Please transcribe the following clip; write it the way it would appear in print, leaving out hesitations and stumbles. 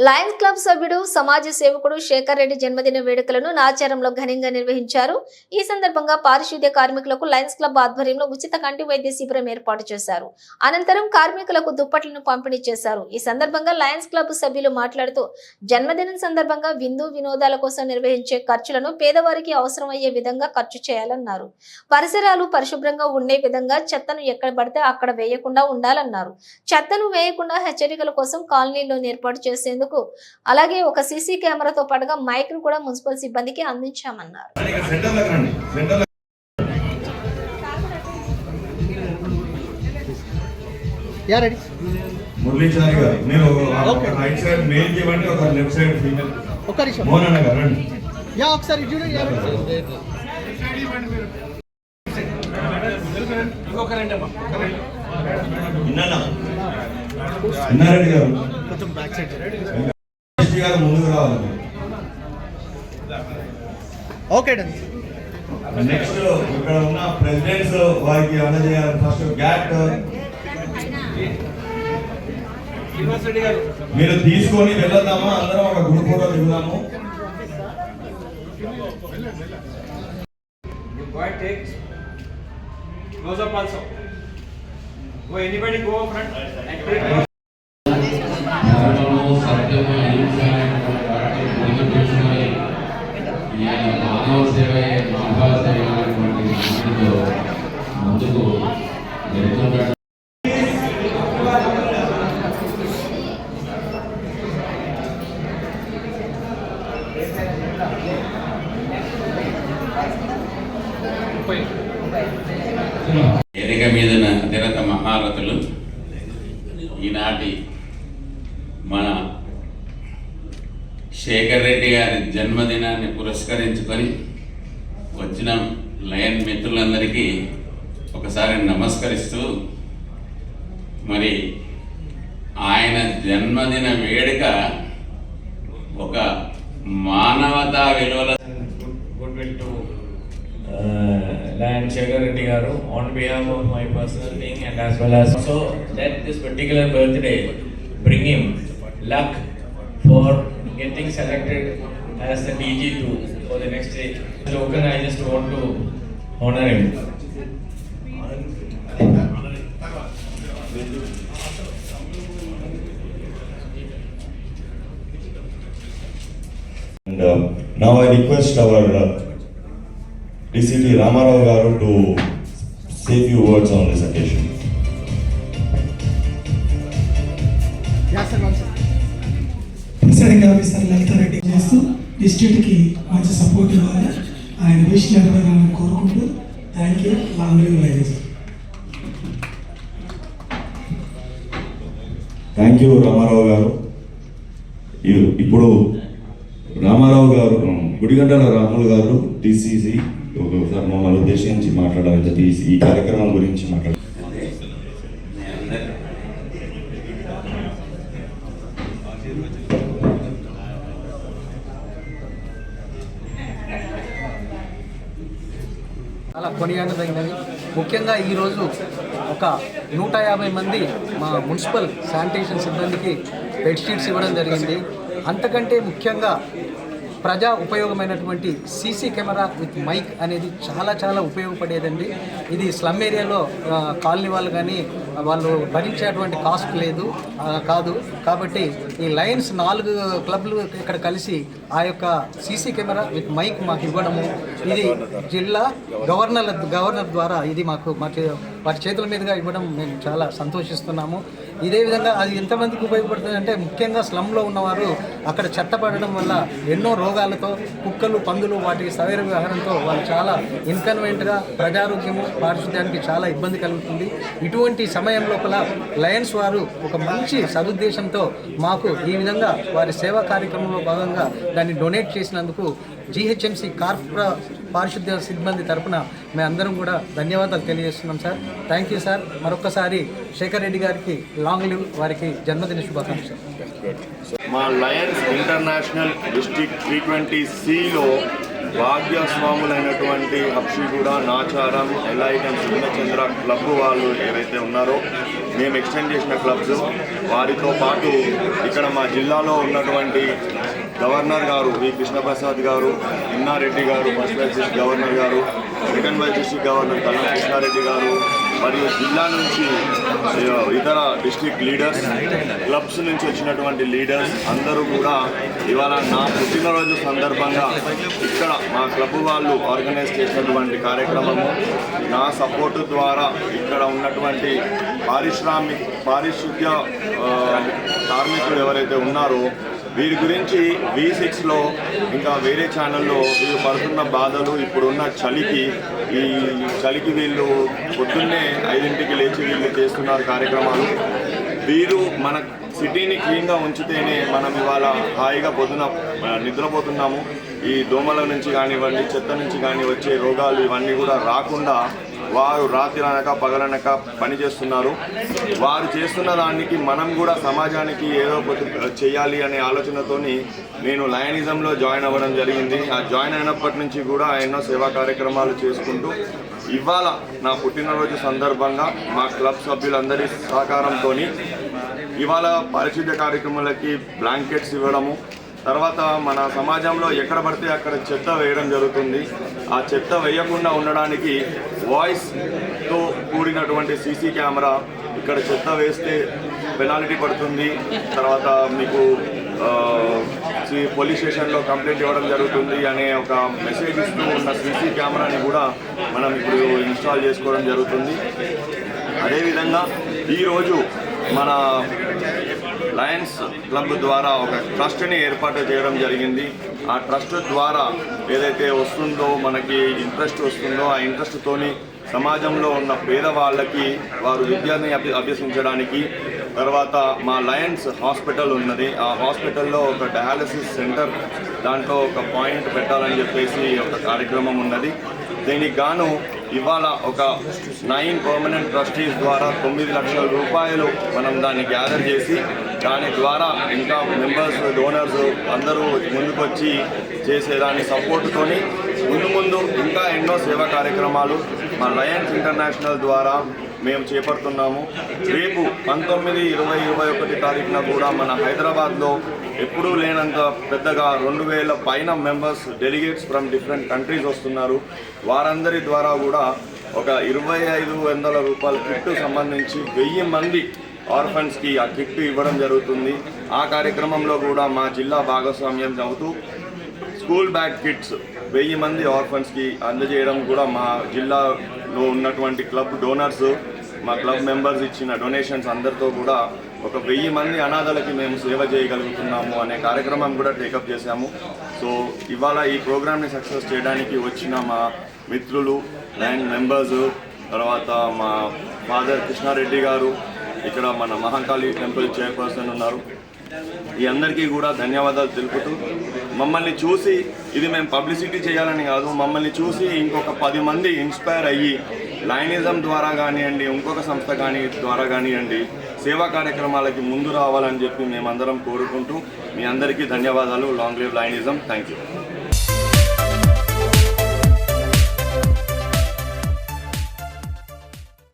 Lions club సభ్యుడు సమాజ సేవకుడు శేఖర్ రెడ్డి జన్మదిన వేడుకలను నాచారంలో ఘనంగా నిర్వహించారు. ఈ సందర్భంగా పారిశుద్ధ్య కార్మికులకు లయన్స్ క్లబ్ ఆధ్వర్యంలో ఉచిత కంటి వైద్య శిబిరం ఏర్పాటు చేశారు. అనంతరం కార్మికులకు దుప్పట్లను పంపిణీ చేశారు. ఈ సందర్భంగా లయన్స్ క్లబ్ సభ్యులు మాట్లాడుతూ జన్మదినం సందర్భంగా విందు వినోదాల కోసం నిర్వహించే ఖర్చులను పేదవారికి అవసరమయ్యే విధంగా ఖర్చు చేయాలన్నారు. పరిసరాలు పరిశుభ్రంగా ఉండే విధంగా చెత్తను ఎక్కడ పడితే అక్కడ వేయకుండా ఉండాలన్నారు. చెత్తను వేయకుండా హెచ్చరికల కోసం కాలనీలో ఏర్పాటు చేసేందుకు అలాగే ఒక సీసీ కెమెరాతో పాటుగా మైక్ ను కూడా మున్సిపల్ సిబ్బందికి అందించామన్నారు. మురళీచారి గారు మీరు రైట్ సైడ్ మేల్ ఇవ్వండి, ఒక లెఫ్ట్ సైడ్ ఫీమేల్. మోహన్ అన్న గారు రండి. ఒకసారి ఇన్నారెడ్డి గారు గారు ముందుకు రావాలి. ఓకే నెక్స్ట్ ఇక్కడ ఉన్న ప్రెసిడెంట్స్ వారికి అందజేయాలి. ఫస్ట్ గ్యాట్ మీరు తీసుకొని వెళ్ళొద్దామా, అందరం ఒక గ్రూప్ ఫోటో దిగుదాము. మానవ సేవ మహాభావ సేవ ముందుకు వెళ్తున్నారు. ఎరిక మీద అతిరత మహారథులు ఈనాటి మన శేఖర్ రెడ్డి గారి జన్మదినాన్ని పురస్కరించుకొని వచ్చిన లయన్ మిత్రులందరికీ ఒకసారి నమస్కరిస్తూ, మరి ఆయన జన్మదిన వేడుక ఒక మానవతా విలువల Lion Shekhar Reddy garu on behalf of my personal thing and as well as so that this particular birthday bring him luck for getting selected as the DG2 for the next day. Token, I just want to honor him. And now I request our DCP Ramarao garu to say few words on this occasion. Presiding officer లలిత రెడ్డి చేస్తూ డిస్ట్రిక్ట్కి మంచి support ఇవ్వాలి, ఆయన wish నెరవేరాలని కోరుకుంటూ thank you. Long live lines. Thank you Ramarao గారు. ఇప్పుడు రామారావు గారు గుడిగంటల రాములు గారు డిసిసి ఒకసారి మమ్మల్ని ఉద్దేశించి మాట్లాడాలని చెప్పి ఈ కార్యక్రమం గురించి మాట్లాడారు. చాలా కొనియాడదగినది. ముఖ్యంగా ఈరోజు ఒక 150 మంది మా మున్సిపల్ శానిటేషన్ సిబ్బందికి బెడ్షీట్స్ ఇవ్వడం జరిగింది. అంతకంటే ముఖ్యంగా ప్రజా ఉపయోగమైనటువంటి సీసీ కెమెరా విత్ మైక్ అనేది చాలా చాలా ఉపయోగపడేదండి. ఇది స్లమ్ ఏరియాలో కాలనీ వాళ్ళు కానీ వాళ్ళు భరించేటువంటి కాస్ట్ లేదు కాదు. కాబట్టి ఈ లయన్స్ 4 క్లబ్లు ఇక్కడ కలిసి ఆ యొక్క సీసీ కెమెరా విత్ మైక్ మాకు ఇవ్వడము, ఇది జిల్లా గవర్నర్ ద్వారా ఇది మాకు వారి చేతుల మీదుగా ఇవ్వడం మేము చాలా సంతోషిస్తున్నాము. ఇదే విధంగా అది ఎంతమందికి ఉపయోగపడుతుంది అంటే ముఖ్యంగా స్లమ్లో ఉన్నవారు అక్కడ చెత్త పడడం వల్ల ఎన్నో రోగాలతో కుక్కలు పందులు వాటి సరైన వ్యవహారంతో వాళ్ళు చాలా ఇన్కన్వీనియంట్గా ప్రజారోగ్యము పారిశుద్ధ్యానికి చాలా ఇబ్బంది కలుగుతుంది. ఇటువంటి సమయం లోపల లయన్స్ వారు ఒక మంచి సదుద్దేశంతో మాకు ఈ విధంగా వారి సేవా కార్యక్రమంలో భాగంగా దాన్ని డొనేట్ చేసినందుకు GHMC పారిశుద్ధ్య సిబ్బంది తరఫున మేమందరం కూడా ధన్యవాదాలు తెలియజేస్తున్నాం సార్. Thank you sir. మరొక్కసారి శేఖర్ రెడ్డి గారికి లాంగ్ లివ్, వారికి జన్మదిన శుభాకాంక్షలు. మా లయన్స్ ఇంటర్నేషనల్ డిస్ట్రిక్ట్ 320Cలో భాగ్యస్వాములైనటువంటి హబ్షిగూడ, నాచారం, ఎలైట్ అండ్ సున్నచంద్ర క్లబ్ వాళ్ళు ఏవైతే ఉన్నారో మేము ఎక్స్టెండ్ చేసిన క్లబ్స్, వారితో పాటు ఇక్కడ మా జిల్లాలో ఉన్నటువంటి గవర్నర్ గారు వి కృష్ణప్రసాద్ గారు, ఇన్నారెడ్డి గారు, ఫస్ట్ వైస్ డిస్ట్రిక్ట్ గవర్నర్ గారు, సెకండ్ వైస్ డిస్ట్రిక్ట్ గవర్నర్ కల్లం కృష్ణారెడ్డి గారు, మరియు జిల్లా నుంచి ఇతర డిస్ట్రిక్ట్ లీడర్స్, క్లబ్స్ నుంచి వచ్చినటువంటి లీడర్స్ అందరూ కూడా ఇవాళ నా పుట్టినరోజు సందర్భంగా ఇక్కడ మా క్లబ్ వాళ్ళు ఆర్గనైజ్ చేసినటువంటి కార్యక్రమము, నా సపోర్టు ద్వారా ఇక్కడ ఉన్నటువంటి పారిశుద్ధ్య కార్మికులు ఎవరైతే ఉన్నారో వీరి గురించి V6లో ఇంకా వేరే ఛానల్లో వీళ్ళు పడుతున్న బాధలు, ఇప్పుడున్న చలికి వీళ్ళు పొద్దున్నే 5ంటికి లేచి వీళ్ళు చేస్తున్నారు కార్యక్రమాలు. వీరు మన సిటీని క్లీన్గా ఉంచితేనే మనం ఇవాళ హాయిగా పొద్దున నిద్రపోతున్నాము. ఈ దోమల నుంచి కానివ్వండి, చెత్త నుంచి కానీ వచ్చే రోగాలు ఇవన్నీ కూడా రాకుండా వారు రాత్రి అనక పగలనక పనిచేస్తున్నారు. వారు చేస్తున్న దానికి మనం కూడా సమాజానికి ఏదో ఒకటి చేయాలి అనే ఆలోచనతోని నేను లయనిజంలో జాయిన్ అవ్వడం జరిగింది. ఆ జాయిన్ అయినప్పటి నుంచి కూడా ఎన్నో సేవా కార్యక్రమాలు చేసుకుంటూ ఇవాళ నా పుట్టినరోజు సందర్భంగా మా క్లబ్ సభ్యులందరి సహకారంతో ఇవాళ పారిశుద్ధ్య కార్యక్రమాలకి బ్లాంకెట్స్ ఇవ్వడము, తర్వాత మన సమాజంలో ఎక్కడ పడితే అక్కడ చెత్త వేయడం జరుగుతుంది. ఆ చెత్త వేయకుండా ఉండడానికి వాయిస్తో కూడినటువంటి సీసీ కెమెరా, ఇక్కడ చెత్త వేస్తే పెనాల్టీ పడుతుంది, తర్వాత మీకు పోలీస్ స్టేషన్లో కంప్లైంట్ ఇవ్వడం జరుగుతుంది అనే ఒక మెసేజ్ ఇస్తూ ఉన్న సీసీ కెమెరాని కూడా మనం ఇప్పుడు ఇన్స్టాల్ చేసుకోవడం జరుగుతుంది. అదేవిధంగా ఈరోజు మన లయన్స్ క్లబ్ ద్వారా ఒక ట్రస్ట్ని ఏర్పాటు చేయడం జరిగింది. ఆ ట్రస్ట్ ద్వారా ఏదైతే వస్తుందో మనకి ఇంట్రెస్ట్ వస్తుందో ఆ ఇంట్రెస్ట్తోని సమాజంలో ఉన్న పేదవాళ్ళకి వారు విద్యని అభ్యసించడానికి, తర్వాత మా లయన్స్ హాస్పిటల్ ఉన్నది, ఆ హాస్పిటల్లో ఒక డయాలసిస్ సెంటర్, దాంట్లో ఒక పాయింట్ పెట్టాలని చెప్పేసి ఒక కార్యక్రమం ఉన్నది. దీనికి గాను ఇవాళ ఒక 9 పర్మనెంట్ ట్రస్టీస్ ద్వారా 9 లక్షల రూపాయలు మనం దాన్ని గ్యాదర్ చేసి దాని ద్వారా ఇంకా మెంబర్స్, డోనర్స్ అందరూ ముందుకొచ్చి చేసేదాని సపోర్ట్తోని ముందు ఇంకా ఎన్నో సేవా కార్యక్రమాలు మా లయన్స్ ఇంటర్నేషనల్ ద్వారా మేము చేపడుతున్నాము. రేపు 19, 20, 21 తారీఖున కూడా మన హైదరాబాద్లో ఎప్పుడూ లేనంత పెద్దగా 2000 పైన members, delegates from different countries వస్తున్నారు. వారందరి ద్వారా కూడా ఒక 2500 రూపాయల కిట్ సంబంధించి 1000 మంది ఆర్ఫన్స్కి ఆ కిట్ ఇవ్వడం జరుగుతుంది. ఆ కార్యక్రమంలో కూడా మా జిల్లా భాగస్వామ్యం అవుతూ స్కూల్ బ్యాగ్ కిట్స్ 1000 మంది ఆర్ఫన్స్కి అందజేయడం కూడా మా జిల్లాలో ఉన్నటువంటి క్లబ్ డోనర్స్, మా క్లబ్ మెంబర్స్ ఇచ్చిన డొనేషన్స్ అందరితో కూడా ఒక 1000 మంది అనాథలకి మేము సేవ చేయగలుగుతున్నాము అనే కార్యక్రమం కూడా టేకప్ చేశాము. సో ఇవాళ ఈ ప్రోగ్రామ్ని సక్సెస్ చేయడానికి వచ్చిన మా మిత్రులు, లయన్ మెంబర్స్, తర్వాత మా ఫాదర్ కృష్ణారెడ్డి గారు, ఇక్కడ మన మహాకాళి టెంపుల్ చైర్పర్సన్ ఉన్నారు, ఈ అందరికీ కూడా ధన్యవాదాలు తెలుపుతూ మమ్మల్ని చూసి ఇది మేము పబ్లిసిటీ చేయాలని కాదు, మమ్మల్ని చూసి ఇంకొక 10 మంది ఇన్స్పైర్ అయ్యి లయనిజం ద్వారా కానివ్వండి, ఇంకొక సంస్థ ద్వారా కానివ్వండి సేవా కార్యక్రమాలకి ముందు రావాలని చెప్పి మేమందరం కోరుకుంటూ మీ అందరికీ ధన్యవాదాలు. Long live లయనిజం. Thank you.